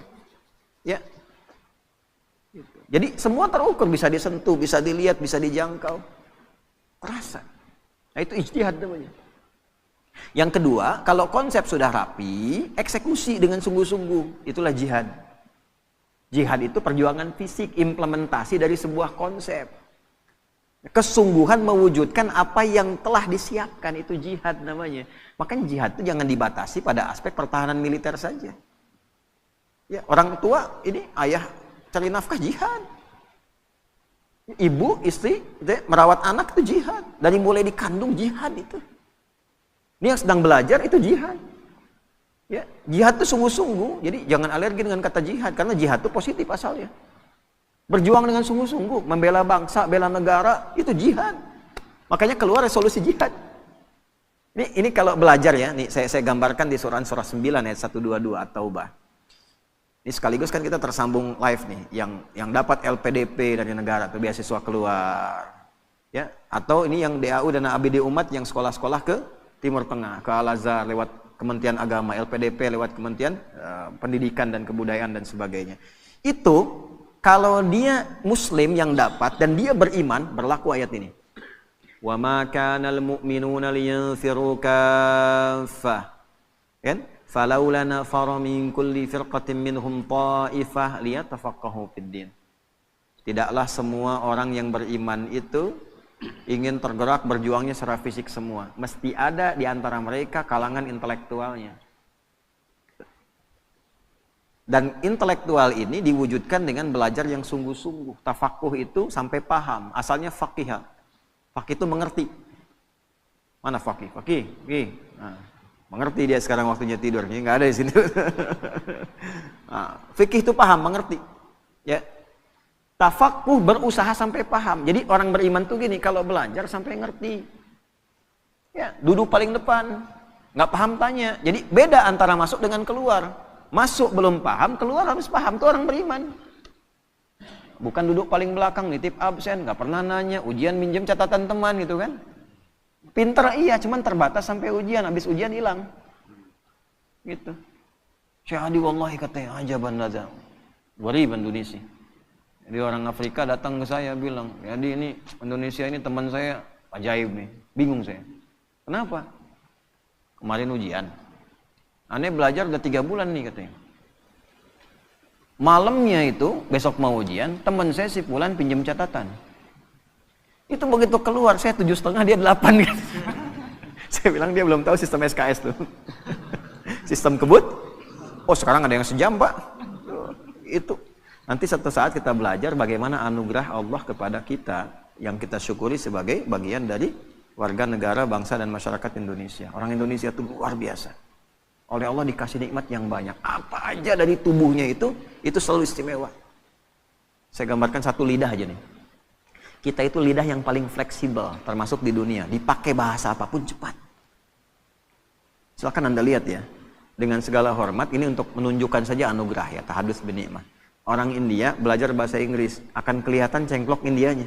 Ya. Jadi semua terukur, bisa disentuh, bisa dilihat, bisa dijangkau. Terasa. Nah itu ijtihad namanya. Yang kedua, kalau konsep sudah rapi, eksekusi dengan sungguh-sungguh. Itulah jihad. Jihad itu perjuangan fisik, implementasi dari sebuah konsep. Kesungguhan mewujudkan apa yang telah disiapkan, itu jihad namanya. Makanya jihad itu jangan dibatasi pada aspek pertahanan militer saja. Ya, orang tua, ini ayah cari nafkah, jihad. Ibu, istri, merawat anak itu jihad. Dari mulai dikandung, jihad itu. Ini yang sedang belajar itu jihad. Ya, jihad itu sungguh-sungguh. Jadi jangan alergi dengan kata jihad karena jihad itu positif asalnya. Berjuang dengan sungguh-sungguh, membela bangsa, bela negara, itu jihad. Makanya keluar resolusi jihad. Ini kalau belajar ya, nih saya gambarkan di surah 9 ayat 122 At-Taubah. Ini sekaligus kan kita tersambung live nih, yang dapat LPDP dari negara tuh beasiswa keluar. Ya, atau ini yang DAU dan ABD Umat yang sekolah-sekolah ke Timur Tengah, ke Al-Azhar lewat Kementerian Agama, LPDP lewat Kementerian Pendidikan dan Kebudayaan dan sebagainya. Itu kalau dia muslim yang dapat dan dia beriman, berlaku ayat ini. Wa ma kanal mu'minuna liyanfiru kaffah. Kan? Falaula nafara min kulli firqatin minhum ta'ifah liyatafaqahu fid din. Tidaklah semua orang yang beriman itu ingin tergerak berjuangnya secara fisik semua. Mesti ada di antara mereka kalangan intelektualnya. Dan intelektual ini diwujudkan dengan belajar yang sungguh-sungguh. Tafakuh itu sampai paham. Asalnya faqih. Faqih itu mengerti. Mana faqih? Faqih. Nah, mengerti dia sekarang waktunya tidur. Ini nggak ada di sini. Nah, fikih itu paham, mengerti. Ya. Tafakuh berusaha sampai paham. Jadi orang beriman tuh gini, kalau belajar sampai ngerti. Ya, duduk paling depan. Nggak paham tanya. Jadi beda antara masuk dengan keluar. Masuk belum paham, keluar harus paham. Itu orang beriman. Bukan duduk paling belakang, nitip absen, nggak pernah nanya, ujian minjem catatan teman gitu kan. Pinter iya, cuman terbatas sampai ujian. Habis ujian hilang. Gitu. Syahadi wallahi katanya, ajaban laza. Ghariban Indonesia. Jadi orang Afrika datang ke saya bilang, jadi ini Indonesia ini teman saya ajaib nih, bingung saya. Kenapa? Kemarin ujian. Aneh belajar udah 3 bulan nih katanya. Malamnya itu, besok mau ujian, teman saya si Fulan pinjam catatan. Itu begitu keluar, saya 7,5, dia 8 kan. Saya bilang dia belum tahu sistem SKS tuh. Sistem kebut. Oh sekarang ada yang sejam pak. Itu. Nanti satu saat kita belajar bagaimana anugerah Allah kepada kita yang kita syukuri sebagai bagian dari warga negara, bangsa dan masyarakat Indonesia. Orang Indonesia itu luar biasa. Oleh Allah dikasih nikmat yang banyak. Apa aja dari tubuhnya itu selalu istimewa. Saya gambarkan satu lidah aja nih. Kita itu lidah yang paling fleksibel termasuk di dunia. Dipakai bahasa apapun cepat. Silakan Anda lihat ya. Dengan segala hormat ini untuk menunjukkan saja anugerah ya, tahadus bin nikmah. Orang India belajar bahasa Inggris, akan kelihatan cengklok Indianya.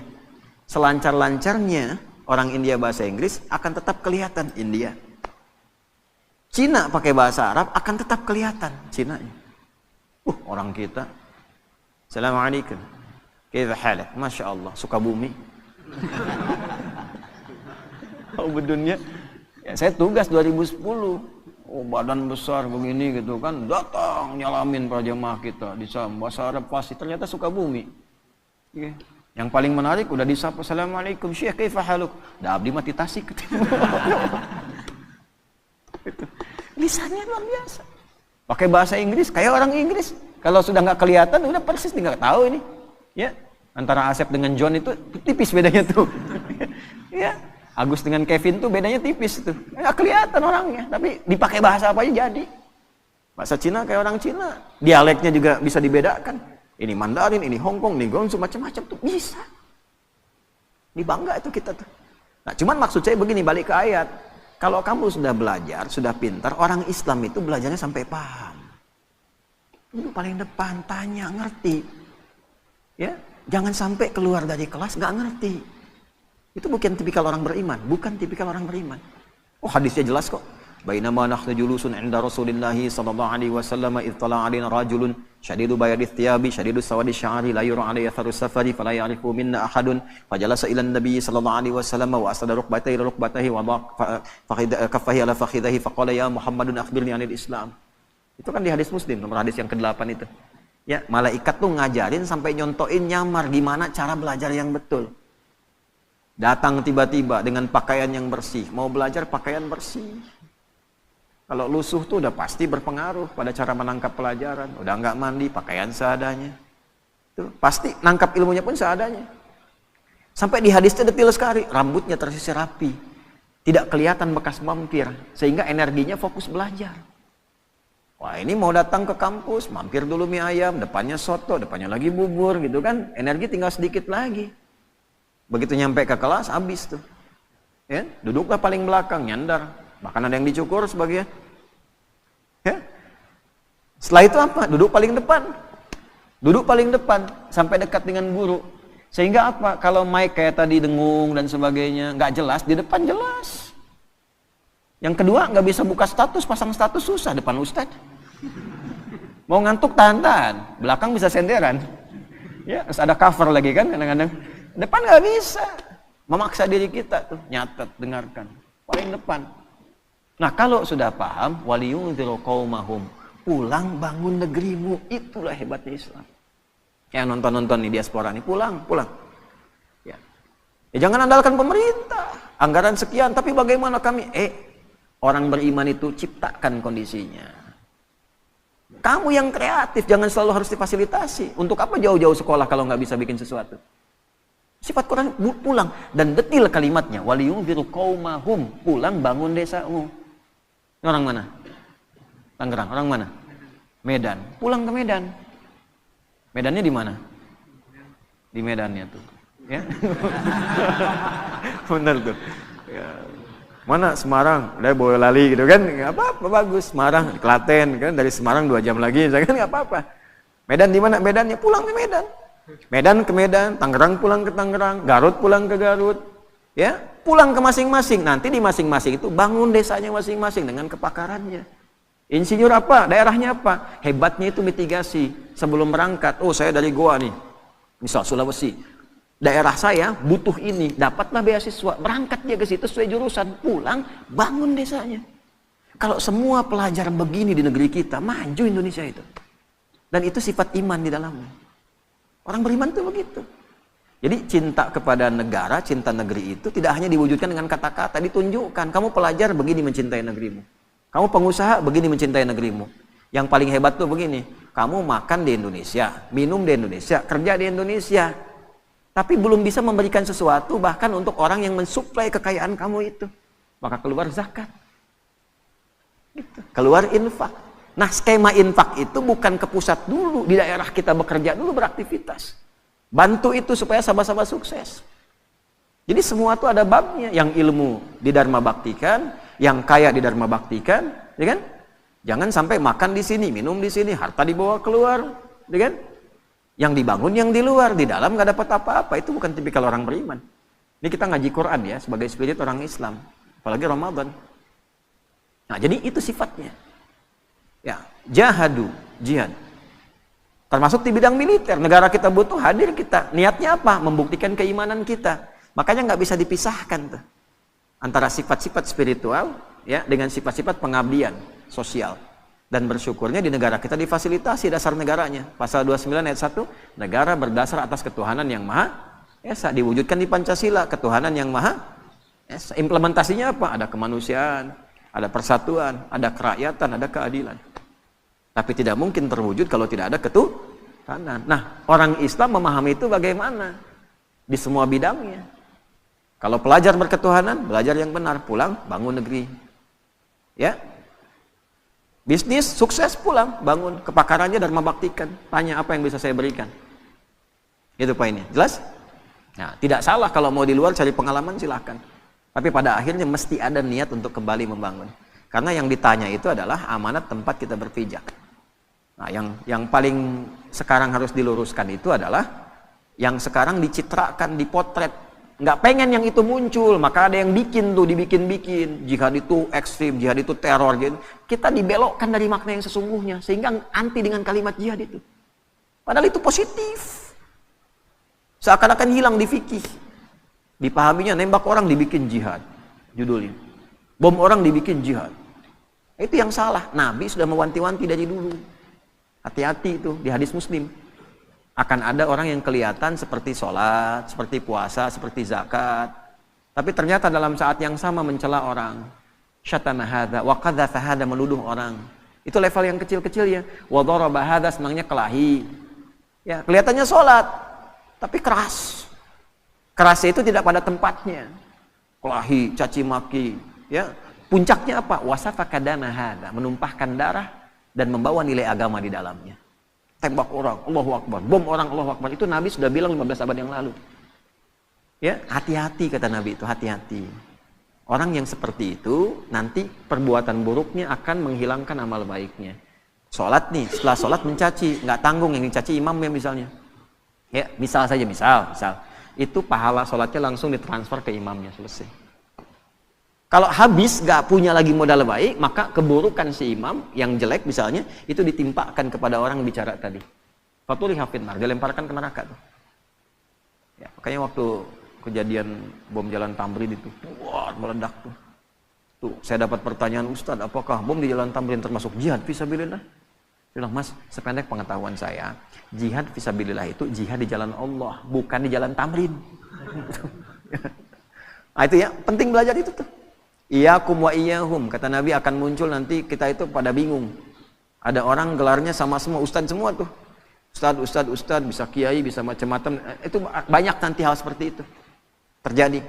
Selancar-lancarnya orang India bahasa Inggris, akan tetap kelihatan India. Cina pakai bahasa Arab, akan tetap kelihatan Cinanya. Orang kita. Assalamualaikum. Kaifa halak? Masya Allah, suka bumi. Oh bedunya. Ya, saya tugas 2010. Oh, badan besar begini gitu kan, datang nyalamin para jemaah kita di Sam, bahasa Arab pasti, ternyata Sukabumi. Ya. Yang paling menarik udah disapa, Assalamualaikum Syekh, kaifa haluk? Da abdi mati Tasik. Itu. Lisannya luar biasa. Pakai bahasa Inggris kayak orang Inggris. Kalau sudah nggak kelihatan udah persis nggak tahu ini. Ya, antara Asep dengan John itu tipis bedanya tuh. Ya. Agus dengan Kevin tuh bedanya tipis tuh. Nggak kelihatan orangnya, tapi dipakai bahasa apa aja jadi. Bahasa Cina kayak orang Cina. Dialeknya juga bisa dibedakan. Ini Mandarin, ini Hongkong, ini Guangzhou, macam-macam tuh bisa. Ini bangga itu kita tuh. Nah, cuman maksud saya begini, balik ke ayat. Kalau kamu sudah belajar, sudah pintar, orang Islam itu belajarnya sampai paham. Itu paling depan, tanya, ngerti. Ya, jangan sampai keluar dari kelas nggak ngerti. Itu bukan tipikal orang beriman, bukan tipikal orang beriman. Oh, hadisnya jelas kok. Bainama nahnu julusun 'inda Rasulillah sallallahu alaihi wasallam idh tala'a 'alaina rajulun shadidu bayadith thiyabi shadidu sawadi sya'ri la yura 'alayhi atharu safari fala ya'rifu minna ahadun fajalasa ila an-nabiy sallallahu alaihi wasallam wa asada rukbatayhi ila rukbatayhi wa kaffahi ala fakhidhihi faqala ya Muhammadun akhbirni 'anil Islam. Itu kan di hadis Muslim, nomor hadis yang ke-8 itu. Ya, malaikat tuh ngajarin sampai nyontoin nyamar gimana cara belajar yang betul. Datang tiba-tiba dengan pakaian yang bersih. Mau belajar pakaian bersih. Kalau lusuh tuh udah pasti berpengaruh pada cara menangkap pelajaran. Udah nggak mandi, pakaian seadanya. Tuh, pasti nangkap ilmunya pun seadanya. Sampai di hadisnya detail sekali. Rambutnya tersisir rapi. Tidak kelihatan bekas mampir. Sehingga energinya fokus belajar. Wah, ini mau datang ke kampus, mampir dulu mie ayam, depannya soto, depannya lagi bubur gitu kan. Energi tinggal sedikit lagi. Begitu nyampe ke kelas, habis tuh. Ya, duduklah paling belakang, nyandar. Bahkan ada yang dicukur sebagian. Ya. Setelah itu apa? Duduk paling depan. Duduk paling depan, sampai dekat dengan guru. Sehingga apa? Kalau mic kayak tadi dengung dan sebagainya, nggak jelas, di depan jelas. Yang kedua, nggak bisa buka status, pasang status susah depan ustadz. Mau ngantuk tahan-tahan, belakang bisa senderan. Ya, terus ada cover lagi kan kadang-kadang. Depan nggak bisa, memaksa diri kita tuh nyatet, dengarkan, paling depan. Nah, kalau sudah paham, waliyundziru qaumahum, pulang bangun negerimu, itulah hebatnya Islam. Yang nonton-nonton nih diaspora nih, pulang. Ya, jangan andalkan pemerintah, anggaran sekian, tapi bagaimana kami? Orang beriman itu ciptakan kondisinya. Kamu yang kreatif, jangan selalu harus difasilitasi. Untuk apa jauh-jauh sekolah kalau nggak bisa bikin sesuatu? Sifat Quran pulang dan detil kalimatnya. Waliyundziru qaumahum, pulang bangun desamu. Ini orang mana? Tangerang. Orang mana? Medan. Pulang ke Medan. Medannya di mana? Di Medannya tuh. Ya. Benar tuh. Ya. Mana Semarang? Udah Boyolali gitu kan? Nggak apa-apa, bagus. Semarang, Klaten kan, dari Semarang 2 jam lagi, kan nggak apa-apa. Medan di mana? Medannya pulang ke Medan. Medan ke Medan, Tangerang pulang ke Tangerang, Garut pulang ke Garut, ya pulang ke masing-masing. Nanti di masing-masing itu bangun desanya masing-masing dengan kepakarannya. Insinyur apa? Daerahnya apa? Hebatnya itu mitigasi. Sebelum berangkat, oh saya dari Goa nih, misal Sulawesi, daerah saya butuh ini, dapatlah beasiswa, berangkat dia ke situ sesuai jurusan, pulang bangun desanya. Kalau semua pelajar begini di negeri kita, maju Indonesia itu. Dan itu sifat iman di dalamnya. Orang beriman itu begitu. Jadi cinta kepada negara, cinta negeri itu tidak hanya diwujudkan dengan kata-kata, ditunjukkan. Kamu pelajar begini mencintai negerimu. Kamu pengusaha begini mencintai negerimu. Yang paling hebat tuh begini, kamu makan di Indonesia, minum di Indonesia, kerja di Indonesia. Tapi belum bisa memberikan sesuatu bahkan untuk orang yang mensuplai kekayaan kamu itu. Maka keluar zakat. Gitu. Keluar infak. Nah, skema infak itu bukan ke pusat dulu, di daerah kita bekerja dulu, beraktivitas. Bantu itu supaya sama-sama sukses. Jadi semua itu ada babnya, yang ilmu di Dharma Baktikan, yang kaya di Dharma Baktikan, ya kan? Jangan sampai makan di sini, minum di sini, harta dibawa keluar, ya kan? Yang dibangun yang di luar, di dalam nggak dapat apa-apa, itu bukan tipikal orang beriman. Ini kita ngaji Quran ya, sebagai spirit orang Islam, apalagi Ramadan. Nah, jadi itu sifatnya. Ya, jihad. Termasuk di bidang militer, negara kita butuh, hadir kita. Niatnya apa? Membuktikan keimanan kita. Makanya nggak bisa dipisahkan tuh. antara sifat-sifat spiritual ya dengan sifat-sifat pengabdian sosial. Dan bersyukurnya di negara kita difasilitasi dasar negaranya. Pasal 29 ayat 1, negara berdasar atas ketuhanan yang Maha Esa, diwujudkan di Pancasila, ketuhanan yang Maha Esa. Implementasinya apa? Ada kemanusiaan, ada persatuan, ada kerakyatan, ada keadilan. Tapi tidak mungkin terwujud kalau tidak ada ketuhanan. Nah, orang Islam memahami itu bagaimana? Di semua bidangnya. Kalau pelajar berketuhanan, belajar yang benar, pulang, bangun negeri. Ya. Bisnis, sukses, pulang, bangun. Kepakarannya Dharma Baktikan. Tanya apa yang bisa saya berikan. Itu poinnya. Jelas? Nah, tidak salah kalau mau di luar cari pengalaman, silahkan. Tapi pada akhirnya mesti ada niat untuk kembali membangun. Karena yang ditanya itu adalah amanat tempat kita berpijak. Nah, yang paling sekarang harus diluruskan itu adalah yang sekarang dicitrakan, dipotret. Nggak pengen yang itu muncul, maka ada yang bikin tuh, dibikin-bikin. Jihad itu ekstrim, jihad itu teror gitu. Kita dibelokkan dari makna yang sesungguhnya, sehingga anti dengan kalimat jihad itu. Padahal itu positif. Seakan-akan hilang di fikih. Dipahaminya nembak orang dibikin jihad, judulnya. Bom orang dibikin jihad. Itu yang salah. Nabi sudah mewanti-wanti dari dulu. Hati-hati itu di hadis Muslim. Akan ada orang yang kelihatan seperti sholat, seperti puasa, seperti zakat. Tapi ternyata dalam saat yang sama mencela orang. Syatama hadza wa qadzafa hadza, menuduh orang. Itu level yang kecil-kecil ya. Wa daraba hadza, senangnya kelahi. Ya, kelihatannya sholat, tapi keras. Kerasnya itu tidak pada tempatnya. Kelahi, caci maki, ya. Puncaknya apa? Wasafa kadama hadza, menumpahkan darah dan membawa nilai agama di dalamnya. Tembak orang, Allahu Akbar, bom orang, Allahu Akbar. Itu Nabi sudah bilang 15 abad yang lalu. Ya, hati-hati kata Nabi itu, hati-hati. Orang yang seperti itu nanti perbuatan buruknya akan menghilangkan amal baiknya. Sholat nih, setelah sholat mencaci, nggak tanggung yang dicaci imamnya misalnya. Ya, misal saja, misal. Itu pahala sholatnya langsung ditransfer ke imamnya, selesai. Kalau habis gak punya lagi modal baik, maka keburukan si imam yang jelek misalnya itu ditimpakan kepada orang bicara tadi. Fatuli hafidnar, dilemparkan ke neraka tuh. Ya, makanya waktu kejadian bom Jalan Tamrin itu, wah, meledak tuh. Tuh, saya dapat pertanyaan, Ustadz, apakah bom di Jalan Tamrin termasuk jihad fisabilillah? Bilang, Mas, sependek pengetahuan saya, jihad fisabilillah itu jihad di jalan Allah, bukan di Jalan Tamrin. Nah, itu ya, penting belajar itu tuh. Iyakum wa iyahum, kata Nabi akan muncul nanti kita itu pada bingung. Ada orang gelarnya sama semua, ustadz semua tuh. Ustadz, bisa kiai, bisa macam-macam. Itu banyak nanti hal seperti itu terjadi.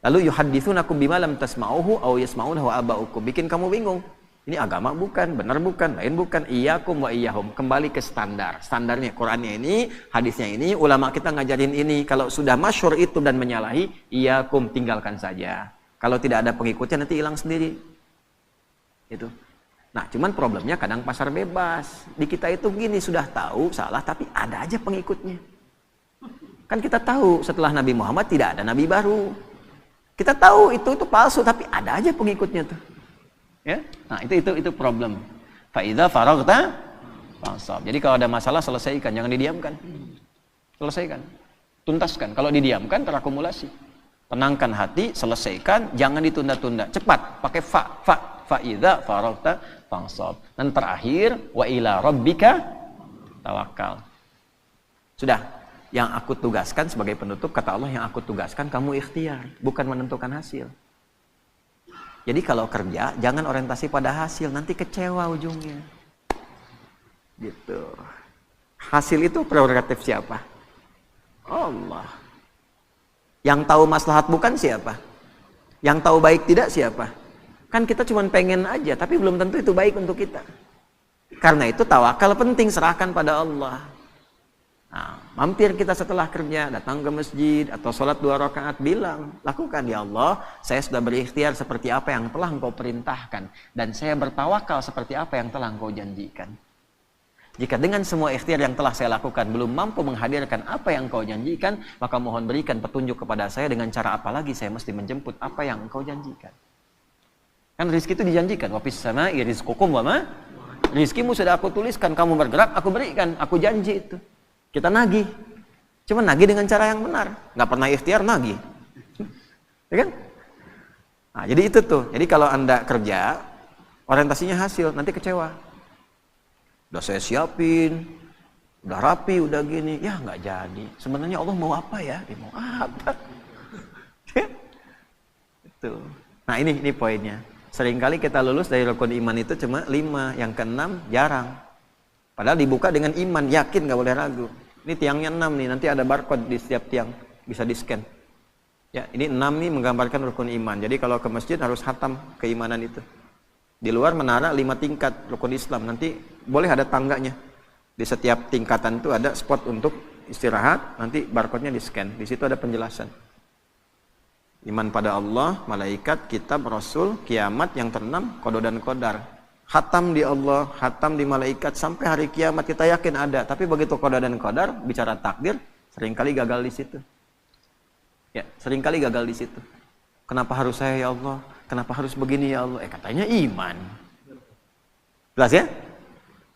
Lalu yuhadditsunakum bima lam tasma'uhu aw yasma'unahu aba'ukum. Bikin kamu bingung. Ini agama bukan, benar bukan, lain bukan. Iyakum wa iyahum. Kembali ke standar. Standarnya Qur'annya ini, hadisnya ini, ulama kita ngajarin ini. Kalau sudah masyhur itu dan menyalahi, iyakum, tinggalkan saja. Kalau tidak ada pengikutnya nanti hilang sendiri. Itu. Nah, cuman problemnya kadang pasar bebas. Di kita itu gini, sudah tahu salah tapi ada aja pengikutnya. Kan kita tahu setelah Nabi Muhammad tidak ada nabi baru. Kita tahu itu palsu tapi ada aja pengikutnya tuh. Ya? Nah, itu problem. Fa idza faraghta fansab. Jadi kalau ada masalah selesaikan, jangan didiamkan. Selesaikan. Tuntaskan. Kalau didiamkan terakumulasi. Tenangkan hati, selesaikan, jangan ditunda-tunda. Cepat, pakai fa idza faraghta fansab. Dan terakhir, wa ila rabbika tawakkal. Sudah, yang aku tugaskan sebagai penutup, kata Allah, yang aku tugaskan kamu ikhtiar, bukan menentukan hasil. Jadi kalau kerja, jangan orientasi pada hasil, nanti kecewa ujungnya. Gitu. Hasil itu prerogatif siapa? Allah. Yang tahu maslahat bukan siapa? Yang tahu baik tidak siapa? Kan kita cuma pengen aja, tapi belum tentu itu baik untuk kita. Karena itu tawakal penting, serahkan pada Allah. Nah, mampir kita setelah kerja, datang ke masjid, atau sholat 2 rakaat, bilang, lakukan ya Allah, saya sudah berikhtiar seperti apa yang telah Engkau perintahkan. Dan saya bertawakal seperti apa yang telah Engkau janjikan. Jika dengan semua ikhtiar yang telah saya lakukan belum mampu menghadirkan apa yang Engkau janjikan, maka mohon berikan petunjuk kepada saya dengan cara apa lagi saya mesti menjemput apa yang Engkau janjikan. Kan rezeki itu dijanjikan. Wa fis sama'i rizqukum wa ma. Rizkimu sudah aku tuliskan, kamu bergerak, aku berikan, aku janji itu. Kita nagih. Cuma nagih dengan cara yang benar. Nggak pernah ikhtiar nagih. Ya kan? Nah, jadi itu tuh. Jadi kalau Anda kerja, orientasinya hasil, nanti kecewa. Udah saya siapin, udah rapi, udah gini, ya nggak jadi. Sebenarnya Allah mau apa ya? Dia mau apa? Itu. Nah ini poinnya. Seringkali kita lulus dari rukun iman itu cuma 5, yang ke-6 jarang. Padahal dibuka dengan iman, yakin, nggak boleh ragu. Ini tiangnya 6 nih, nanti ada barcode di setiap tiang, bisa di-scan. Ya, ini 6 nih menggambarkan rukun iman. Jadi kalau ke masjid harus khatam keimanan itu. Di luar menara 5 tingkat rukun Islam, nanti boleh ada tangganya. Di setiap tingkatan itu ada spot untuk istirahat, nanti barcode-nya di-scan. Di situ ada penjelasan. Iman pada Allah, malaikat, kitab, rasul, kiamat, yang terenam qada dan qadar. Khatam di Allah, khatam di malaikat, sampai hari kiamat kita yakin ada. Tapi begitu qada dan qadar, bicara takdir, seringkali gagal di situ. Ya, seringkali gagal di situ. Kenapa harus saya ya Allah? Kenapa harus begini ya Allah? Katanya iman. Jelas ya?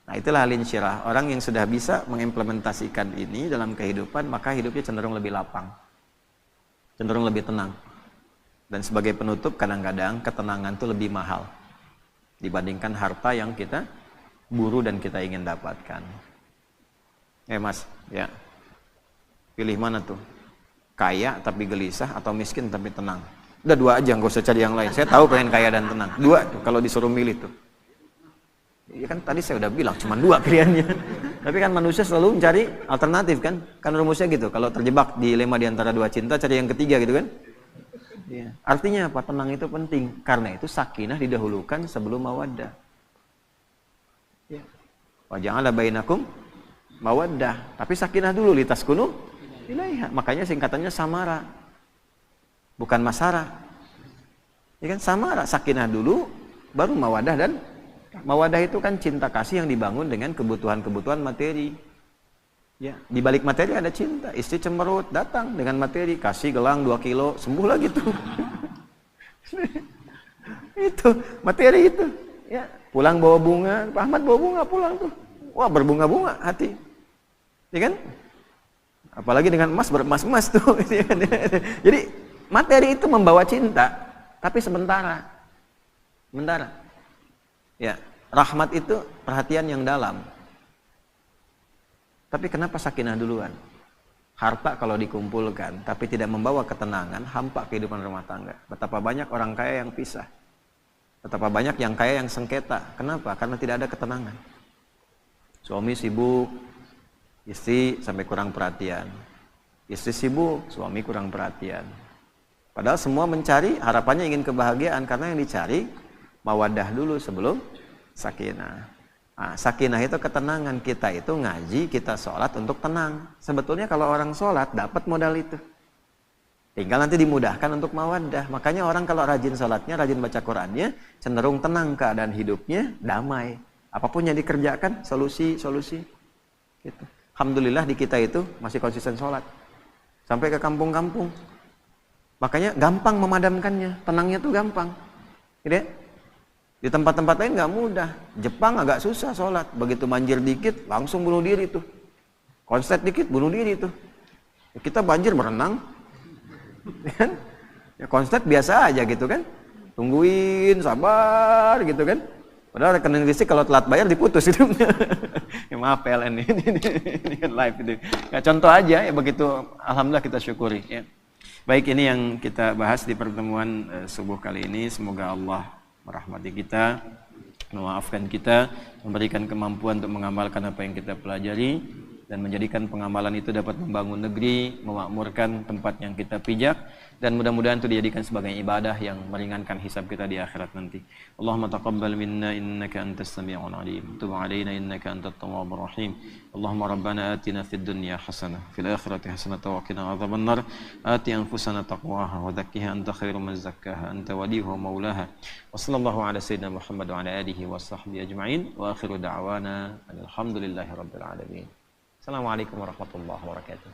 Nah, itulah al-insyirah. Orang yang sudah bisa mengimplementasikan ini dalam kehidupan, maka hidupnya cenderung lebih lapang. Cenderung lebih tenang. Dan sebagai penutup, kadang-kadang ketenangan itu lebih mahal dibandingkan harta yang kita buru dan kita ingin dapatkan. Mas, ya. Pilih mana tuh? Kaya tapi gelisah atau miskin tapi tenang? Udah 2 aja, nggak usah cari yang lain. Saya tahu pengen kaya dan tenang. 2 tuh kalau disuruh milih tuh. Ya kan tadi saya udah bilang cuma 2 pilihannya. Tapi kan manusia selalu mencari alternatif kan? Kan rumusnya gitu. Kalau terjebak dilema di antara 2 cinta, cari yang ketiga gitu kan? Ya. Artinya apa? Tenang itu penting. Karena itu sakinah didahulukan sebelum mawaddah. Ya. Wa ja'ala bainakum mawaddah. Tapi sakinah dulu, litaskunu ilaiha. Makanya singkatannya samara. Bukan masara. Ya kan? Samara, sakinah dulu, baru mawaddah. Dan mawaddah itu kan cinta kasih yang dibangun dengan kebutuhan-kebutuhan materi. Ya, di balik materi ada cinta. Istri cemberut, datang dengan materi, kasih gelang 2 kilo, sembuh lagi tuh. Itu materi itu. Ya, pulang bawa bunga, Pak Ahmad bawa bunga pulang tuh. Wah, berbunga-bunga hati. Ya kan? Apalagi dengan emas, beremas-emas tuh. Jadi materi itu membawa cinta, tapi sementara. Sementara. Ya, rahmat itu perhatian yang dalam. Tapi kenapa sakinah duluan? Harta kalau dikumpulkan, tapi tidak membawa ketenangan, hampa kehidupan rumah tangga. Betapa banyak orang kaya yang pisah. Betapa banyak yang kaya yang sengketa. Kenapa? Karena tidak ada ketenangan. Suami sibuk, istri sampai kurang perhatian. Istri sibuk, suami kurang perhatian. Padahal semua mencari, harapannya ingin kebahagiaan. Karena yang dicari, mawaddah dulu sebelum sakinah. Nah, sakinah itu ketenangan. Kita itu ngaji, kita sholat untuk tenang. Sebetulnya kalau orang sholat dapat modal itu, tinggal nanti dimudahkan untuk mawaddah. Makanya orang kalau rajin sholatnya, rajin baca Qurannya, cenderung tenang keadaan hidupnya, damai. Apapun yang dikerjakan, solusi gitu. Alhamdulillah di kita itu masih konsisten sholat sampai ke kampung-kampung. Makanya gampang memadamkannya, tenangnya tuh gampang gitu ya. Di tempat-tempat lain nggak mudah. Jepang agak susah sholat. Begitu banjir dikit, langsung bunuh diri tuh. Konslet dikit, bunuh diri tuh. Ya, kita banjir berenang. Ya, konslet biasa aja gitu kan. Tungguin, sabar gitu kan. Padahal rekening listrik kalau telat bayar diputus itu. Ya, maaf PLN ini kan live itu. Ya, contoh aja ya begitu. Alhamdulillah kita syukuri. Ya. Baik, ini yang kita bahas di pertemuan subuh kali ini. Semoga Allah merahmati kita, memaafkan kita, memberikan kemampuan untuk mengamalkan apa yang kita pelajari, dan menjadikan pengamalan itu dapat membangun negeri, memakmurkan tempat yang kita pijak, dan mudah-mudahan itu dijadikan sebagai ibadah yang meringankan hisab kita di akhirat nanti. Allahumma taqabbal minna innaka antas sami'ul alim, tub 'alaina innaka antat tawwabur rahim. Allahumma rabbana atina fid dunya hasanah, fil akhirati hasanah wa qina adzabannar. Ati anfusana taqwaha wa zakkiha anta khairu man zakkaha anta waliyuha wa maulaha. Wa sallallahu ala sayyidina Muhammad wa ala alihi wa sahbihi ajma'in. Wa akhiru da'wana alhamdulillahi rabbil alamin. Assalamualaikum warahmatullahi wabarakatuh.